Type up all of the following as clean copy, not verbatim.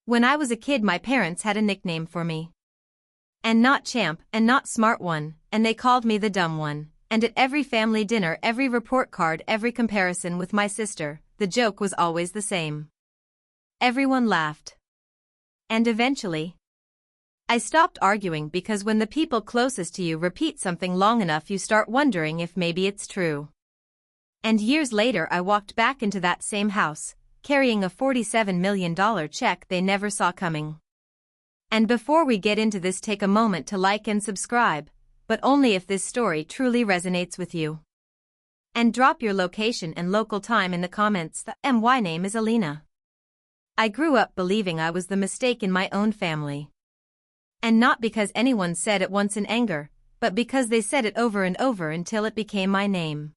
When I was a kid, my parents had a nickname for me. And not champ, and not smart one, and they called me the dumb one. And at every family dinner, every report card, every comparison with my sister, the joke was always the same. Everyone laughed. And eventually, I stopped arguing, because when the people closest to you repeat something long enough, you start wondering if maybe it's true. And years later, I walked back into that same house, carrying a $47 million check they never saw coming. And before we get into this, take a moment to like and subscribe, but only if this story truly resonates with you. And drop your location and local time in the comments. My name is Alina. I grew up believing I was the mistake in my own family. And not because anyone said it once in anger, but because they said it over and over until it became my name.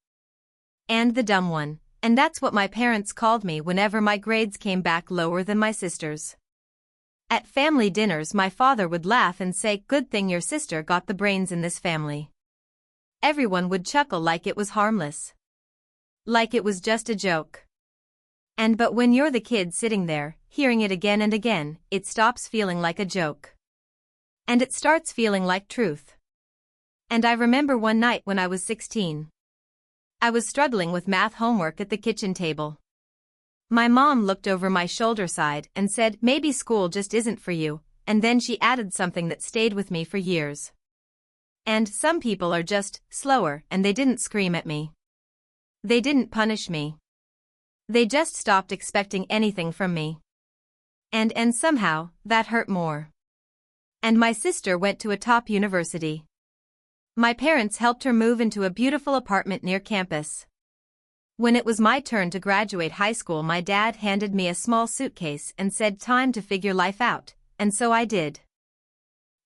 And the dumb one, and that's what my parents called me whenever my grades came back lower than my sister's. At family dinners, my father would laugh and say, "Good thing your sister got the brains in this family." Everyone would chuckle like it was harmless. Like it was just a joke. But when you're the kid sitting there, hearing it again and again, it stops feeling like a joke. And it starts feeling like truth. And I remember one night when I was 16. I was struggling with math homework at the kitchen table. My mom looked over my shoulder side and said, "Maybe school just isn't for you," and then she added something that stayed with me for years. And some people are just slower, and they didn't scream at me. They didn't punish me. They just stopped expecting anything from me. And somehow, that hurt more. And my sister went to a top university. My parents helped her move into a beautiful apartment near campus. When it was my turn to graduate high school, my dad handed me a small suitcase and said, "Time to figure life out," and so I did.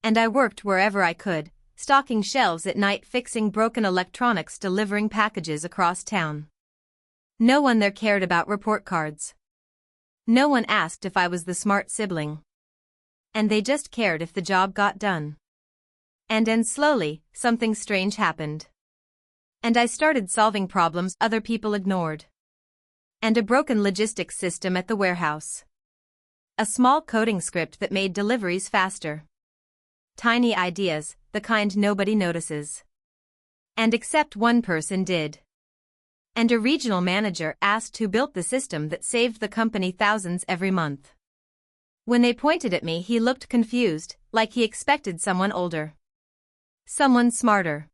And I worked wherever I could, stocking shelves at night, fixing broken electronics, delivering packages across town. No one there cared about report cards. No one asked if I was the smart sibling. And they just cared if the job got done. And slowly, something strange happened. And I started solving problems other people ignored. And a broken logistics system at the warehouse. A small coding script that made deliveries faster. Tiny ideas, the kind nobody notices. And except one person did. And a regional manager asked who built the system that saved the company thousands every month. When they pointed at me, he looked confused, like he expected someone older. Someone smarter.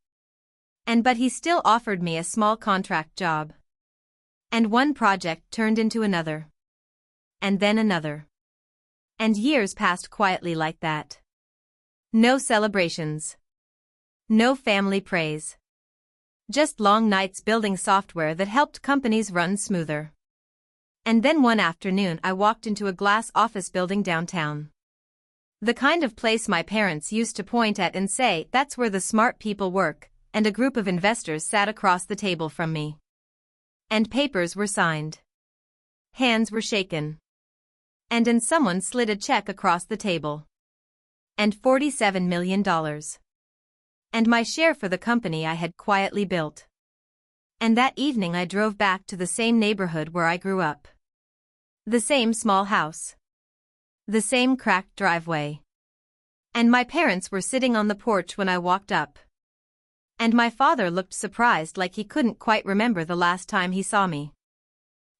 But he still offered me a small contract job. And one project turned into another. And then another. And years passed quietly like that. No celebrations. No family praise. Just long nights building software that helped companies run smoother. And then one afternoon I walked into a glass office building downtown. The kind of place my parents used to point at and say, "That's where the smart people work," and a group of investors sat across the table from me. And papers were signed. Hands were shaken. And someone slid a check across the table. And $47 million. And my share for the company I had quietly built. And that evening I drove back to the same neighborhood where I grew up. The same small house. The same cracked driveway. And my parents were sitting on the porch when I walked up. And my father looked surprised, like he couldn't quite remember the last time he saw me.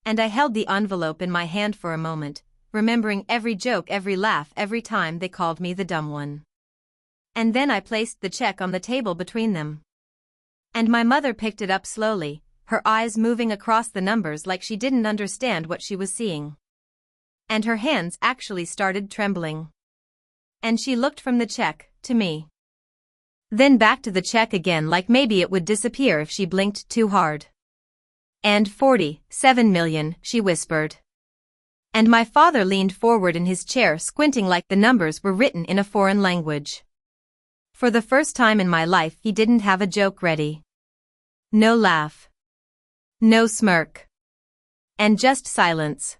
And I held the envelope in my hand for a moment, remembering every joke, every laugh, every time they called me the dumb one. And then I placed the check on the table between them. And my mother picked it up slowly, her eyes moving across the numbers like she didn't understand what she was seeing. And her hands actually started trembling. And she looked from the check to me. Then back to the check again, like maybe it would disappear if she blinked too hard. "And 47 million, she whispered. And my father leaned forward in his chair, squinting like the numbers were written in a foreign language. For the first time in my life, he didn't have a joke ready. No laugh. No smirk. And just silence.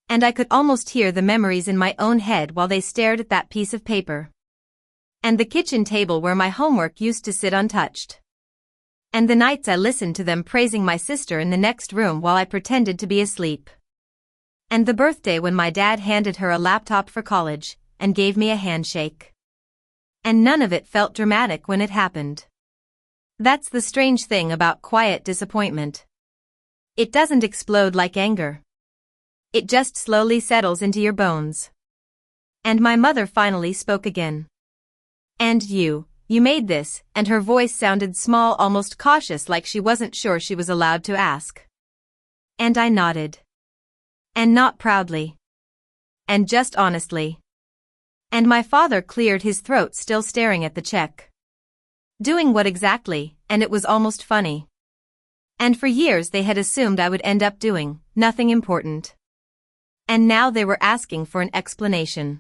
And I could almost hear the memories in my own head while they stared at that piece of paper. And the kitchen table where my homework used to sit untouched. And the nights I listened to them praising my sister in the next room while I pretended to be asleep. And the birthday when my dad handed her a laptop for college and gave me a handshake. And none of it felt dramatic when it happened. That's the strange thing about quiet disappointment. It doesn't explode like anger. It just slowly settles into your bones. And my mother finally spoke again. And you made this, and her voice sounded small, almost cautious, like she wasn't sure she was allowed to ask. And I nodded. And not proudly. And just honestly. And my father cleared his throat, still staring at the check. Doing what exactly? And it was almost funny. And for years they had assumed I would end up doing nothing important. And now they were asking for an explanation.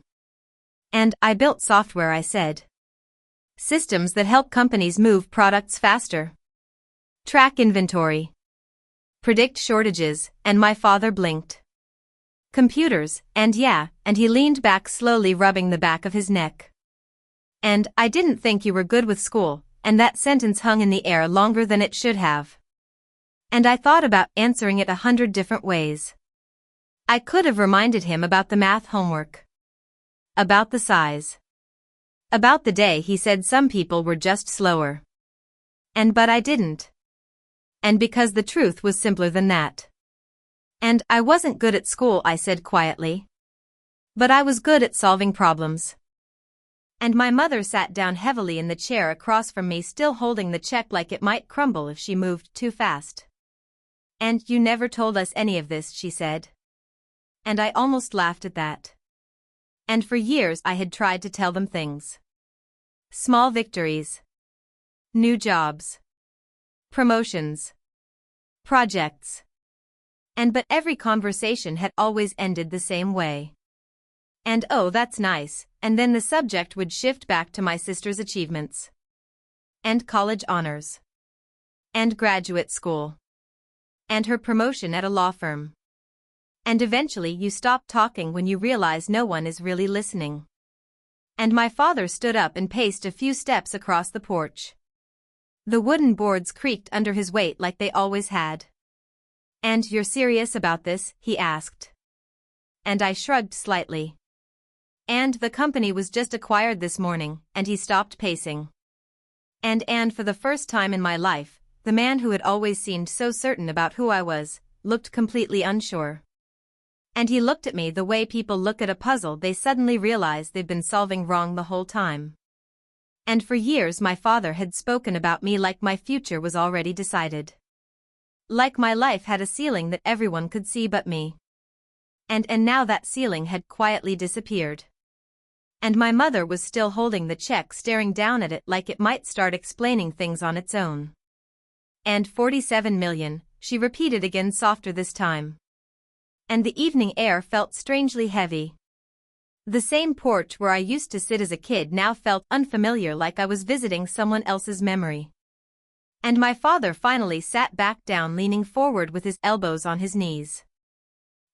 And I built software, I said. Systems that help companies move products faster. Track inventory. Predict shortages, and my father blinked. Computers, and he leaned back slowly, rubbing the back of his neck. And I didn't think you were good with school, and that sentence hung in the air longer than it should have. And I thought about answering it 100 different ways. I could have reminded him about the math homework. About the size. About the day he said some people were just slower. But I didn't. And because the truth was simpler than that. And I wasn't good at school, I said quietly. But I was good at solving problems. And my mother sat down heavily in the chair across from me, still holding the check like it might crumble if she moved too fast. And you never told us any of this, she said. And I almost laughed at that. And for years I had tried to tell them things. Small victories. New jobs. Promotions. Projects. But every conversation had always ended the same way. And oh, that's nice, and then the subject would shift back to my sister's achievements. And college honors. And graduate school. And her promotion at a law firm. And eventually you stop talking when you realize no one is really listening. And my father stood up and paced a few steps across the porch. The wooden boards creaked under his weight like they always had. And you're serious about this? He asked. And I shrugged slightly. And the company was just acquired this morning, and he stopped pacing. And for the first time in my life, the man who had always seemed so certain about who I was, looked completely unsure. And he looked at me the way people look at a puzzle they suddenly realize they've been solving wrong the whole time. And for years my father had spoken about me like my future was already decided. Like my life had a ceiling that everyone could see but me. And now that ceiling had quietly disappeared. And my mother was still holding the check, staring down at it like it might start explaining things on its own. And 47 million, she repeated again, softer this time. And the evening air felt strangely heavy. The same porch where I used to sit as a kid now felt unfamiliar, like I was visiting someone else's memory. And my father finally sat back down, leaning forward with his elbows on his knees.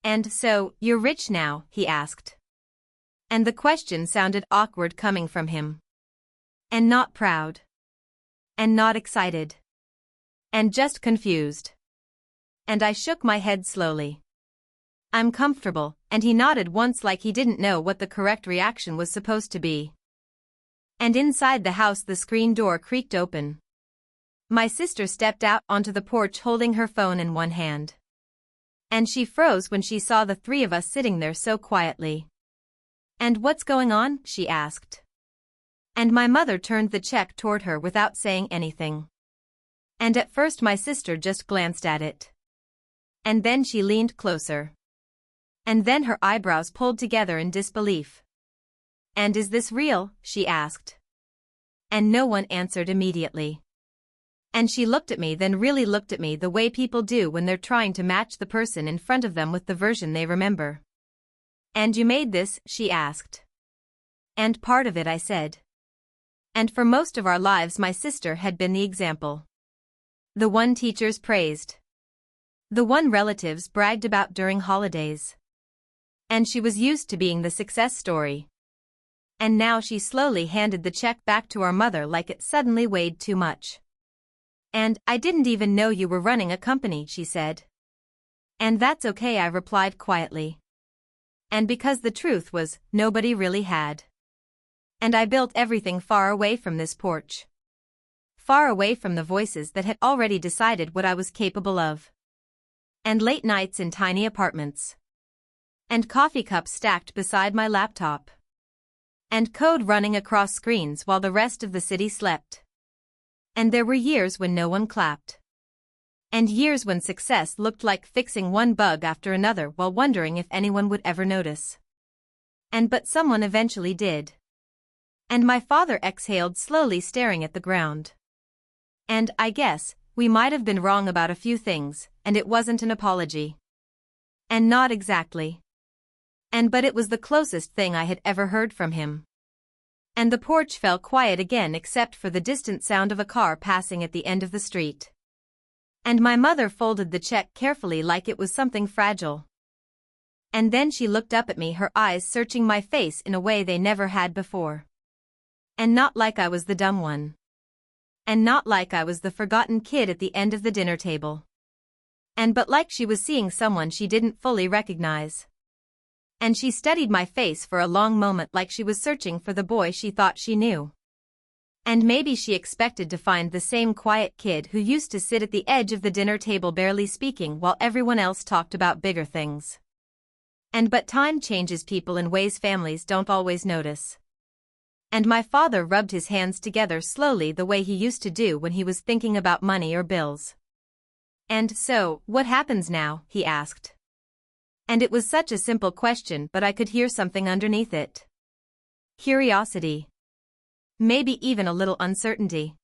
And so, you're rich now? He asked. And the question sounded awkward coming from him. And not proud. And not excited. And just confused. And I shook my head slowly. I'm comfortable, and he nodded once like he didn't know what the correct reaction was supposed to be. And inside the house the screen door creaked open. My sister stepped out onto the porch holding her phone in one hand. And she froze when she saw the three of us sitting there so quietly. And what's going on? She asked. And my mother turned the check toward her without saying anything. And at first my sister just glanced at it. And then she leaned closer. And then her eyebrows pulled together in disbelief. And is this real? She asked. And no one answered immediately. And she looked at me, then really looked at me the way people do when they're trying to match the person in front of them with the version they remember. And you made this? She asked. And part of it, I said. And for most of our lives my sister had been the example. The one teachers praised. The one relatives bragged about during holidays. And she was used to being the success story. And now she slowly handed the check back to our mother like it suddenly weighed too much. And I didn't even know you were running a company, she said. And that's okay, I replied quietly. And because the truth was, nobody really had. And I built everything far away from this porch. Far away from the voices that had already decided what I was capable of. And late nights in tiny apartments. And coffee cups stacked beside my laptop. And code running across screens while the rest of the city slept. And there were years when no one clapped. And years when success looked like fixing one bug after another while wondering if anyone would ever notice. But someone eventually did. And my father exhaled slowly, staring at the ground. And I guess, we might have been wrong about a few things, and it wasn't an apology. And not exactly. But it was the closest thing I had ever heard from him. And the porch fell quiet again except for the distant sound of a car passing at the end of the street. And my mother folded the check carefully like it was something fragile. And then she looked up at me, her eyes searching my face in a way they never had before. And not like I was the dumb one. And not like I was the forgotten kid at the end of the dinner table. But like she was seeing someone she didn't fully recognize. And she studied my face for a long moment like she was searching for the boy she thought she knew. And maybe she expected to find the same quiet kid who used to sit at the edge of the dinner table barely speaking while everyone else talked about bigger things. But time changes people in ways families don't always notice. And my father rubbed his hands together slowly the way he used to do when he was thinking about money or bills. "And so, what happens now?" he asked. And it was such a simple question, but I could hear something underneath it. Curiosity. Maybe even a little uncertainty.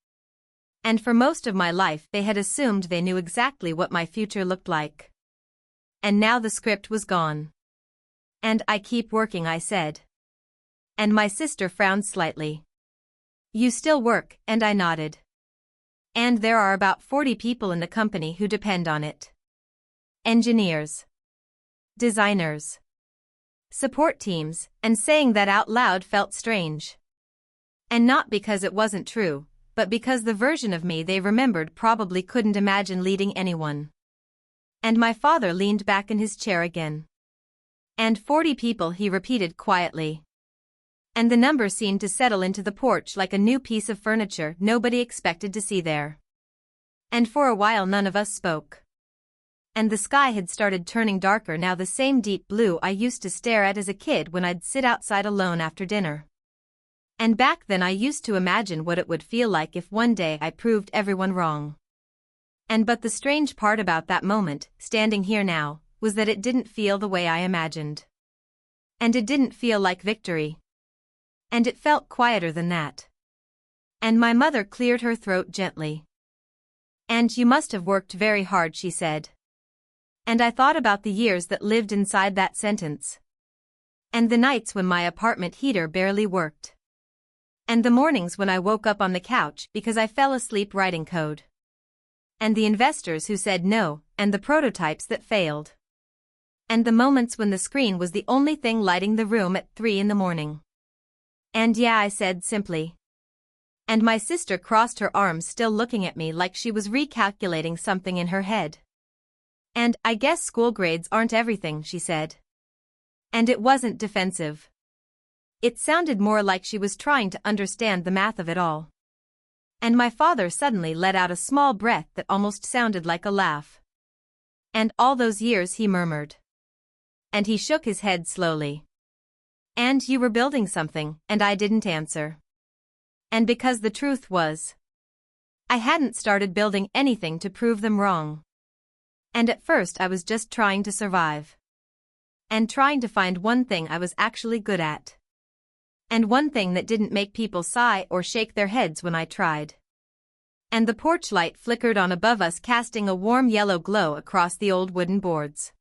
And for most of my life they had assumed they knew exactly what my future looked like. And now the script was gone. "And I keep working," I said. And my sister frowned slightly. "You still work," and I nodded. "And there are about 40 people in the company who depend on it. Engineers. Designers. Support teams," and saying that out loud felt strange. And not because it wasn't true, but because the version of me they remembered probably couldn't imagine leading anyone. And my father leaned back in his chair again. "And 40 people," he repeated quietly. And the number seemed to settle into the porch like a new piece of furniture nobody expected to see there. And for a while none of us spoke. And the sky had started turning darker now, the same deep blue I used to stare at as a kid when I'd sit outside alone after dinner. And back then I used to imagine what it would feel like if one day I proved everyone wrong. But the strange part about that moment, standing here now, was that it didn't feel the way I imagined. And it didn't feel like victory. And it felt quieter than that. And my mother cleared her throat gently. "And you must have worked very hard," she said. And I thought about the years that lived inside that sentence. And the nights when my apartment heater barely worked. And the mornings when I woke up on the couch because I fell asleep writing code. And the investors who said no, and the prototypes that failed. And the moments when the screen was the only thing lighting the room at 3 in the morning. "And yeah," I said simply. And my sister crossed her arms, still looking at me like she was recalculating something in her head. "And I guess school grades aren't everything," she said. And it wasn't defensive. It sounded more like she was trying to understand the math of it all. And my father suddenly let out a small breath that almost sounded like a laugh. "And all those years," he murmured. And he shook his head slowly. "And you were building something," and I didn't answer. And because the truth was, I hadn't started building anything to prove them wrong. And at first I was just trying to survive. And trying to find one thing I was actually good at. And one thing that didn't make people sigh or shake their heads when I tried. And the porch light flickered on above us, casting a warm yellow glow across the old wooden boards.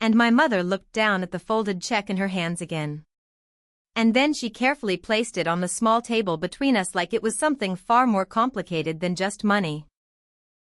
And my mother looked down at the folded check in her hands again. And then she carefully placed it on the small table between us like it was something far more complicated than just money.